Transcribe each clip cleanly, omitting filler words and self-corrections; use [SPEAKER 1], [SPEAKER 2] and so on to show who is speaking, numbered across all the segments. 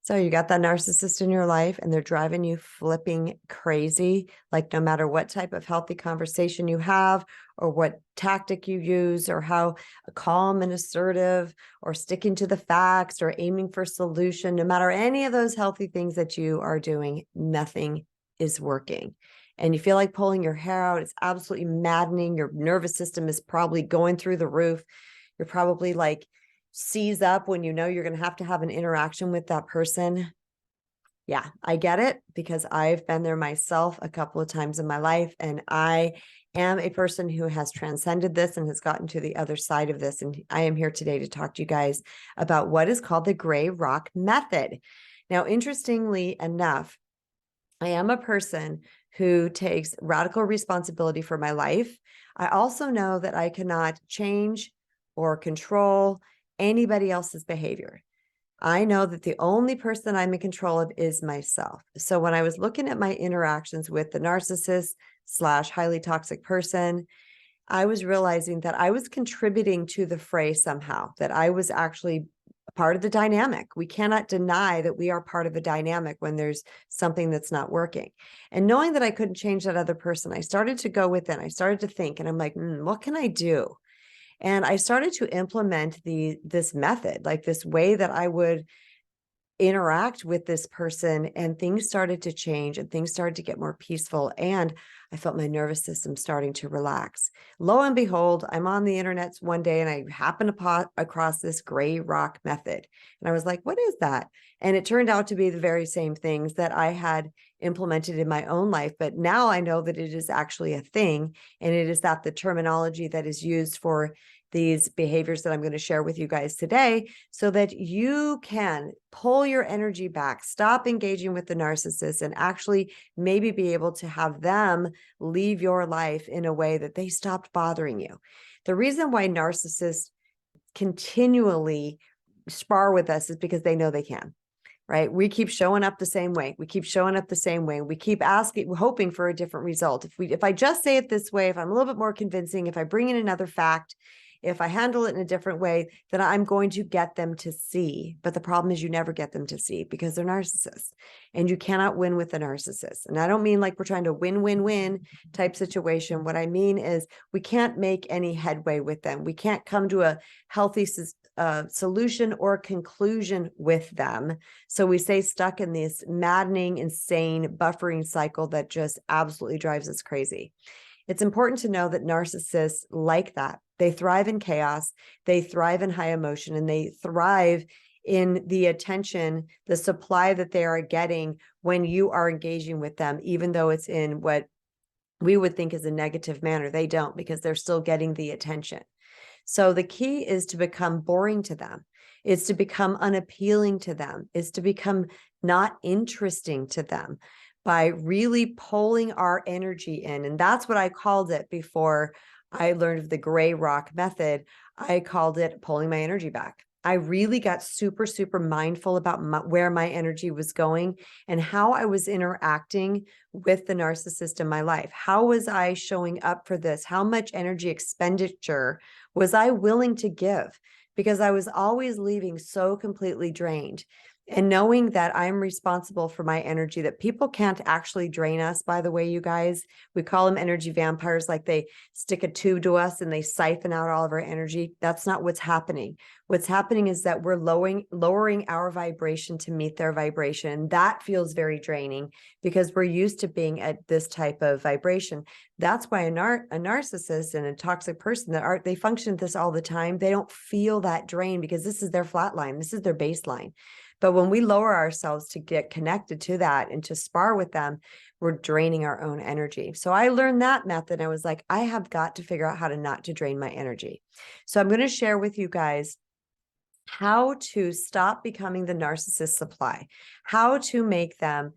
[SPEAKER 1] So you got that narcissist in your life and they're driving you flipping crazy. Like no matter what type of healthy conversation you have or what tactic you use or how calm and assertive or sticking to the facts or aiming for solution, no matter any of those healthy things that you are doing, nothing is working. And you feel like pulling your hair out. It's absolutely maddening. Your nervous system is probably going through the roof. You're probably like, seize up when you know you're going to have an interaction with that person. Yeah, I get it because I've been there myself a couple of times in my life. And I am a person who has transcended this and has gotten to the other side of this. And I am here today to talk to you guys about what is called the gray rock method. Now, interestingly enough, I am a person who takes radical responsibility for my life. I also know that I cannot change or control anybody else's behavior. I know that the only person I'm in control of is myself. So when I was looking at my interactions with the narcissist / highly toxic person, I was realizing that I was contributing to the fray somehow, that I was actually part of the dynamic. We cannot deny that we are part of a dynamic when there's something that's not working. And knowing that I couldn't change that other person, I started to go within, I started to think, and I'm like, what can I do? And I started to implement this method, like this way that I would interact with this person, and things started to change and things started to get more peaceful. And I felt my nervous system starting to relax. Lo and behold, I'm on the internet one day and I happened to across this gray rock method. And I was like, what is that? And it turned out to be the very same things that I had implemented in my own life. But now I know that it is actually a thing. And it is that the terminology that is used for these behaviors that I'm going to share with you guys today so that you can pull your energy back, stop engaging with the narcissist, and actually maybe be able to have them leave your life in a way that they stopped bothering you. The reason why narcissists continually spar with us is because they know they can. Right? We keep showing up the same way. We keep showing up the same way. We keep asking, hoping for a different result. If I just say it this way, if I'm a little bit more convincing, if I bring in another fact, if I handle it in a different way, then I'm going to get them to see. But the problem is you never get them to see because they're narcissists and you cannot win with a narcissist. And I don't mean like we're trying to win type situation. What I mean is we can't make any headway with them. We can't come to a healthy solution or conclusion with them. So we stay stuck in this maddening, insane buffering cycle that just absolutely drives us crazy. It's important to know that narcissists like that. They thrive in chaos, they thrive in high emotion, and they thrive in the attention, the supply that they are getting when you are engaging with them, even though it's in what we would think is a negative manner. They don't, because they're still getting the attention. So the key is to become boring to them. It's to become unappealing to them. It's to become not interesting to them by really pulling our energy in. And that's what I called it before I learned of the gray rock method. I called it pulling my energy back. I really got super, super mindful about where my energy was going and how I was interacting with the narcissist in my life. How was I showing up for this? How much energy expenditure was I willing to give? Because I was always leaving so completely drained. And knowing that I'm responsible for my energy, that people can't actually drain us, by the way, you guys, we call them energy vampires, like they stick a tube to us and they siphon out all of our energy. That's not what's happening. What's happening is that we're lowering our vibration to meet their vibration. That feels very draining because we're used to being at this type of vibration. That's why a narcissist and a toxic person they function at this all the time. They don't feel that drain because this is their flat line. This is their baseline. But when we lower ourselves to get connected to that and to spar with them, we're draining our own energy. So I learned that method. I was like, I have got to figure out how to not to drain my energy. So I'm going to share with you guys how to stop becoming the narcissist supply, how to make them,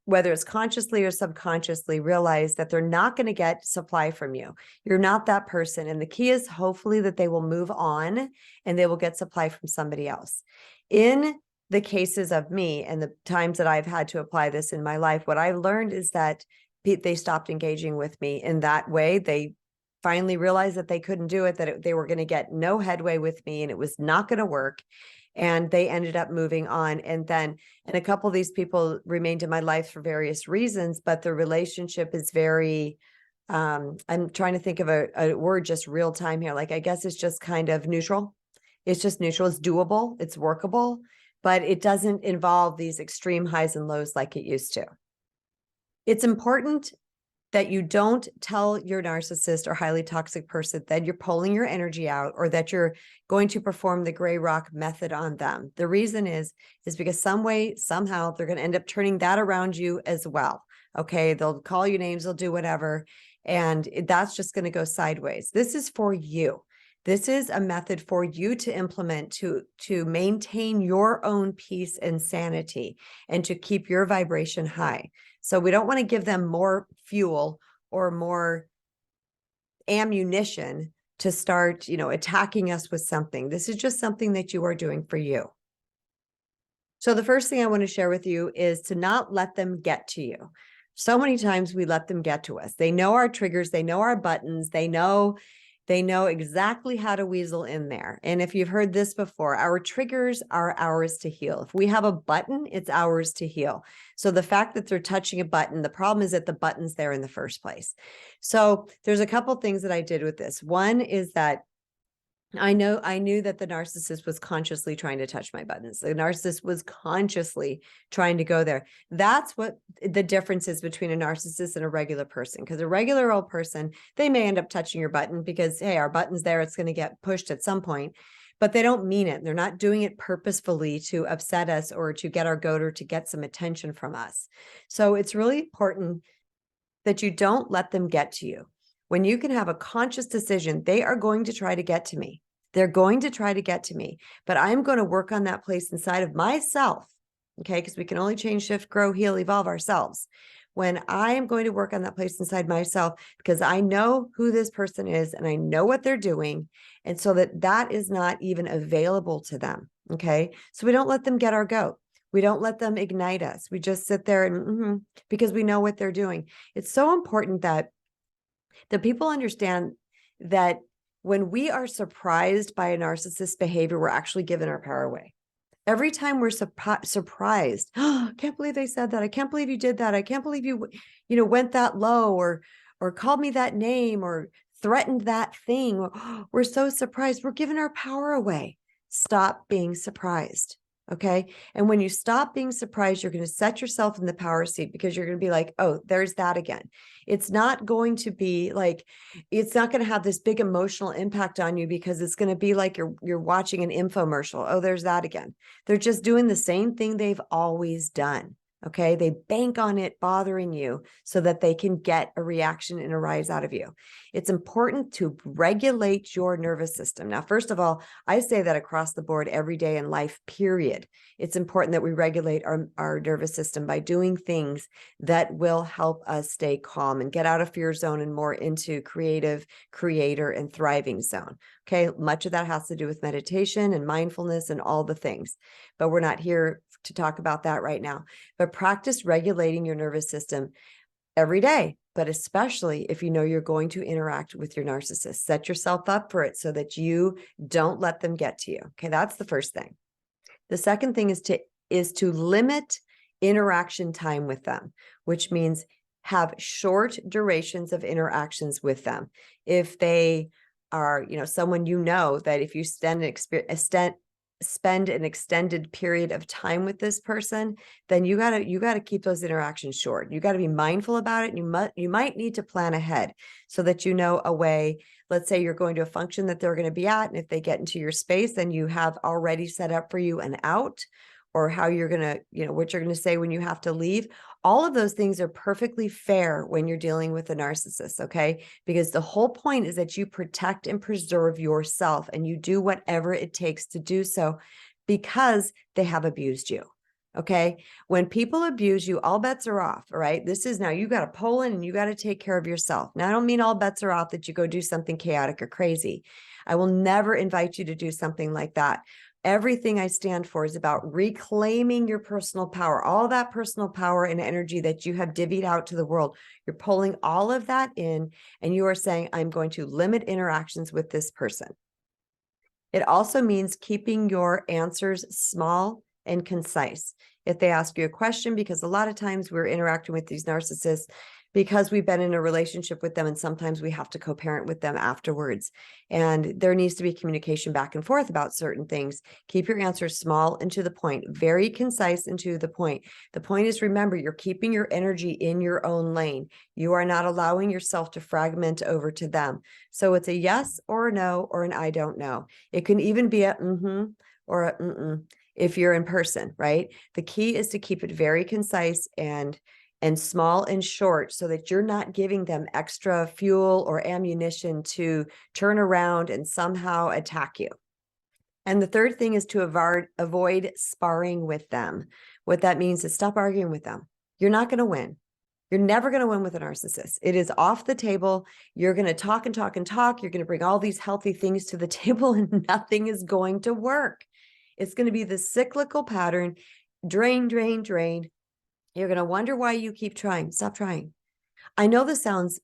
[SPEAKER 1] whether it's consciously or subconsciously, realize that they're not going to get supply from you. You're not that person. And the key is hopefully that they will move on and they will get supply from somebody else. In the cases of me and the times that I've had to apply this in my life, what I learned is that they stopped engaging with me in that way. They finally realized that they couldn't do it, that they were going to get no headway with me and it was not going to work. and they ended up moving on. And a couple of these people remained in my life for various reasons, but the relationship is very, I'm trying to think of a word just real time here. Like, I guess it's just kind of neutral. It's just neutral. It's doable. It's workable, but it doesn't involve these extreme highs and lows like it used to. It's important that you don't tell your narcissist or highly toxic person that you're pulling your energy out or that you're going to perform the gray rock method on them. The reason is because some way, somehow, they're going to end up turning that around you as well. Okay, they'll call you names, they'll do whatever, and that's just going to go sideways. This is for you. This is a method for you to implement to maintain your own peace and sanity and to keep your vibration high. So we don't want to give them more fuel or more ammunition to start, attacking us with something. This is just something that you are doing for you. So the first thing I want to share with you is to not let them get to you. So many times we let them get to us. They know our triggers, they know our buttons, they know exactly how to weasel in there. And if you've heard this before, our triggers are ours to heal. If we have a button, it's ours to heal. So the fact that they're touching a button, the problem is that the button's there in the first place. So there's a couple things that I did with this. One is that I knew that the narcissist was consciously trying to touch my buttons. The narcissist was consciously trying to go there. That's what the difference is between a narcissist and a regular person. Because a regular old person, they may end up touching your button because, hey, our button's there. It's going to get pushed at some point. But they don't mean it. They're not doing it purposefully to upset us or to get our goat or to get some attention from us. So it's really important that you don't let them get to you. When you can have a conscious decision, they are going to try to get to me. They're going to try to get to me, but I'm going to work on that place inside of myself. Okay. Because we can only change, shift, grow, heal, evolve ourselves. When I am going to work on that place inside myself, because I know who this person is and I know what they're doing. And so that is not even available to them. Okay. So we don't let them get our goat. We don't let them ignite us. We just sit there and because we know what they're doing. It's so important that people understand that when we are surprised by a narcissist's behavior, we're actually giving our power away. Every time we're surprised, oh, I can't believe they said that. I can't believe you did that. I can't believe you went that low or called me that name or threatened that thing. We're so surprised. We're giving our power away. Stop being surprised. Okay. And when you stop being surprised, you're going to set yourself in the power seat because you're going to be like, oh, there's that again. It's not going to be like, it's not going to have this big emotional impact on you because it's going to be like you're watching an infomercial. Oh, there's that again. They're just doing the same thing they've always done. Okay. They bank on it bothering you so that they can get a reaction and a rise out of you. It's important to regulate your nervous system. Now, first of all, I say that across the board every day in life, period. It's important that we regulate our nervous system by doing things that will help us stay calm and get out of fear zone and more into creative, creator, and thriving zone. Okay. Much of that has to do with meditation and mindfulness and all the things, but we're not here to talk about that right now. But practice regulating your nervous system every day, but especially if you know you're going to interact with your narcissist. Set yourself up for it so that you don't let them get to you. Okay, that's the first thing. The second thing is to limit interaction time with them, which means have short durations of interactions with them. If they are, someone that if you spend an extended period of time with this person, then you got to keep those interactions short. You got to be mindful about it. And you might need to plan ahead so that you know a way. Let's say you're going to a function that they're going to be at, and if they get into your space, then you have already set up for you an out, or how you're going to, what you're going to say when you have to leave. All of those things are perfectly fair when you're dealing with a narcissist, okay? Because the whole point is that you protect and preserve yourself and you do whatever it takes to do so because they have abused you, okay? When people abuse you, all bets are off, all right? This is now you got to pull in and you got to take care of yourself. Now, I don't mean all bets are off that you go do something chaotic or crazy. I will never invite you to do something like that. Everything I stand for is about reclaiming your personal power, all that personal power and energy that you have divvied out to the world. You're pulling all of that in and you are saying, I'm going to limit interactions with this person. It also means keeping your answers small and concise. If they ask you a question, because a lot of times we're interacting with these narcissists because we've been in a relationship with them, and sometimes we have to co-parent with them afterwards. And there needs to be communication back and forth about certain things. Keep your answers small and to the point, very concise and to the point. The point is, remember, you're keeping your energy in your own lane. You are not allowing yourself to fragment over to them. So it's a yes or a no or an I don't know. It can even be a mm-hmm or a mm-mm if you're in person, right? The key is to keep it very concise and small and short, so that you're not giving them extra fuel or ammunition to turn around and somehow attack you. And the third thing is to avoid sparring with them. What that means is stop arguing with them. You're not going to win. You're never going to win with a narcissist. It is off the table. You're going to talk and talk and talk. You're going to bring all these healthy things to the table, and nothing is going to work. It's going to be the cyclical pattern, drain, drain, drain. You're going to wonder why you keep trying. Stop trying. I know this sounds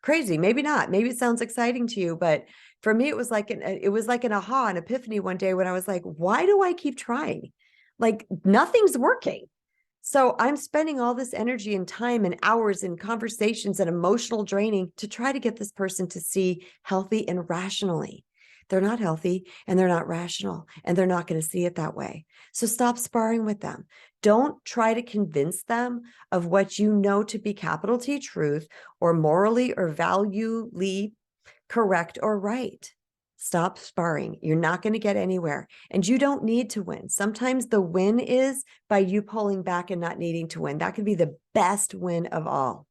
[SPEAKER 1] crazy. Maybe not. Maybe it sounds exciting to you, but for me, it was like an aha, an epiphany one day when I was like, why do I keep trying? Like nothing's working. So I'm spending all this energy and time and hours in conversations and emotional draining to try to get this person to see healthy and rationally. They're not healthy and they're not rational, and they're not going to see it that way. So stop sparring with them. Don't try to convince them of what you know to be capital T truth or morally or valuely correct or right. Stop sparring. You're not going to get anywhere, and you don't need to win. Sometimes the win is by you pulling back and not needing to win. That could be the best win of all.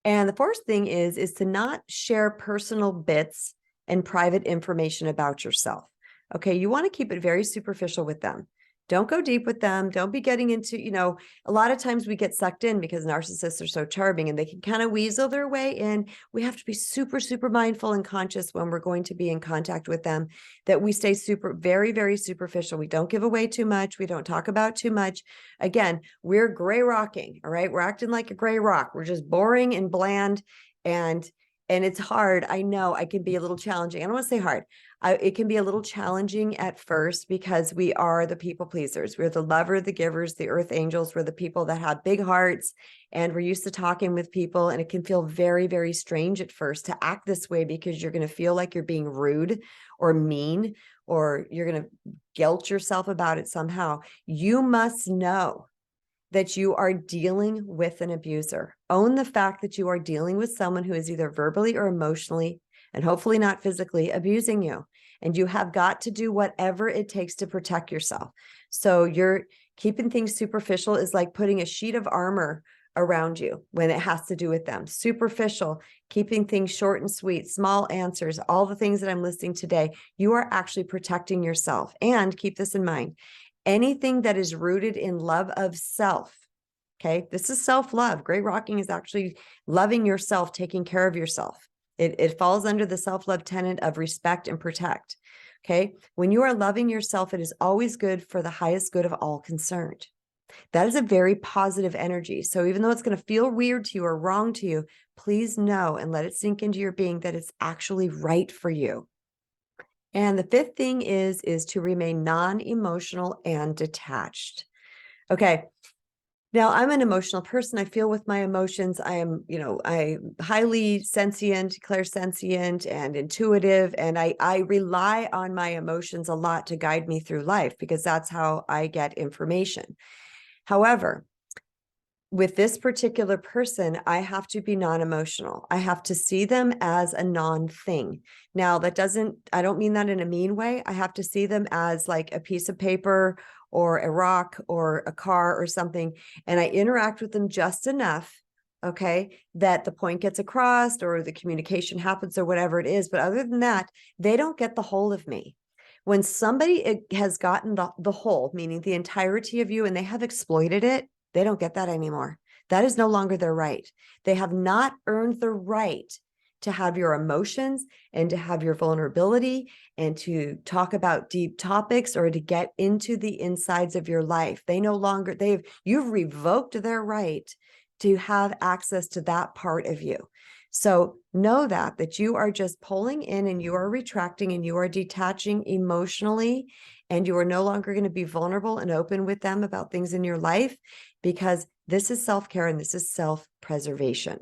[SPEAKER 1] And the fourth thing is to not share personal bits and private information about yourself. Okay, you want to keep it very superficial with them. Don't go deep with them. Don't be getting into, a lot of times we get sucked in because narcissists are so charming and they can kind of weasel their way in. We have to be super, super mindful and conscious when we're going to be in contact with them, that we stay very, very superficial. We don't give away too much. We don't talk about too much. Again, we're gray rocking. All right. We're acting like a gray rock. We're just boring and bland, and it's hard. I know I can be a little challenging. I don't want to say hard. It can be a little challenging at first because we are the people pleasers. We're the lover, the givers, the earth angels. We're the people that have big hearts, and we're used to talking with people. And it can feel very, very strange at first to act this way, because you're going to feel like you're being rude or mean, or you're going to guilt yourself about it somehow. You must know that you are dealing with an abuser. Own the fact that you are dealing with someone who is either verbally or emotionally, and hopefully not physically, abusing you. And you have got to do whatever it takes to protect yourself. So you're keeping things superficial is like putting a sheet of armor around you when it has to do with them. Superficial, keeping things short and sweet, small answers, all the things that I'm listing today. You are actually protecting yourself. And keep this in mind. Anything that is rooted in love of self, okay? This is self-love. Great rocking is actually loving yourself, taking care of yourself. It falls under the self-love tenet of respect and protect, okay? When you are loving yourself, it is always good for the highest good of all concerned. That is a very positive energy. So even though it's going to feel weird to you or wrong to you, please know and let it sink into your being that it's actually right for you. And the fifth thing is to remain non-emotional and detached. Okay. Now, I'm an emotional person. I feel with my emotions. I am, I'm highly sentient, clairsentient, and intuitive. And I rely on my emotions a lot to guide me through life, because that's how I get information. However, with this particular person, I have to be non-emotional. I have to see them as a non-thing. Now, I don't mean that in a mean way. I have to see them as like a piece of paper or a rock or a car or something. And I interact with them just enough, okay, that the point gets across or the communication happens or whatever it is. But other than that, they don't get the whole of me. When somebody has gotten the whole, meaning the entirety of you, and they have exploited it, they don't get that anymore. That is no longer their right. They have not earned the right to have your emotions and to have your vulnerability and to talk about deep topics or to get into the insides of your life. You've revoked their right to have access to that part of you. So know that you are just pulling in and you are retracting and you are detaching emotionally, and you are no longer going to be vulnerable and open with them about things in your life, because this is self-care and this is self-preservation.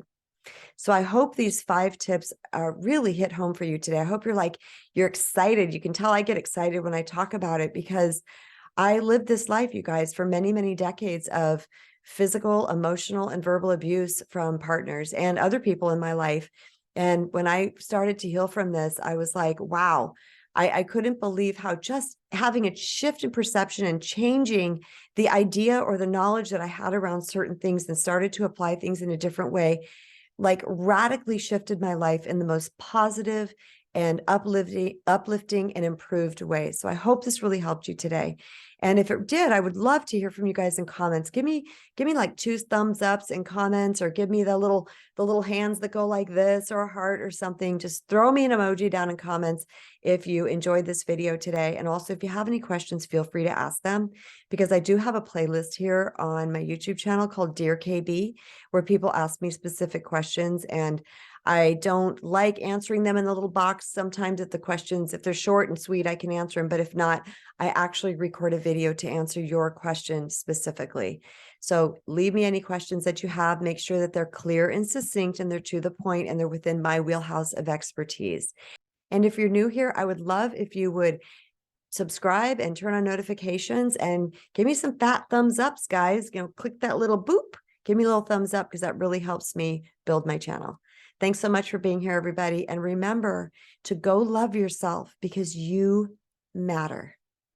[SPEAKER 1] So I hope these 5 tips really hit home for you today. I hope you're excited. You can tell I get excited when I talk about it, because I lived this life, you guys, for many, many decades of physical, emotional, and verbal abuse from partners and other people in my life. And when I started to heal from this, I was like, wow, I couldn't believe how just having a shift in perception and changing the idea or the knowledge that I had around certain things and started to apply things in a different way, like radically shifted my life in the most positive and uplifting and improved way. So I hope this really helped you today. And if it did, I would love to hear from you guys in comments. Give me like 2 thumbs ups in comments, or give me the little hands that go like this, or a heart or something. Just throw me an emoji down in comments if you enjoyed this video today. And also, if you have any questions, feel free to ask them, because I do have a playlist here on my YouTube channel called Dear KB, where people ask me specific questions, and I don't like answering them in the little box. Sometimes if they're short and sweet, I can answer them. But if not, I actually record a video to answer your question specifically. So leave me any questions that you have. Make sure that they're clear and succinct, and they're to the point, and they're within my wheelhouse of expertise. And if you're new here, I would love if you would subscribe and turn on notifications and give me some fat thumbs ups, guys. Click that little boop. Give me a little thumbs up, because that really helps me build my channel. Thanks so much for being here, everybody. And remember to go love yourself, because you matter.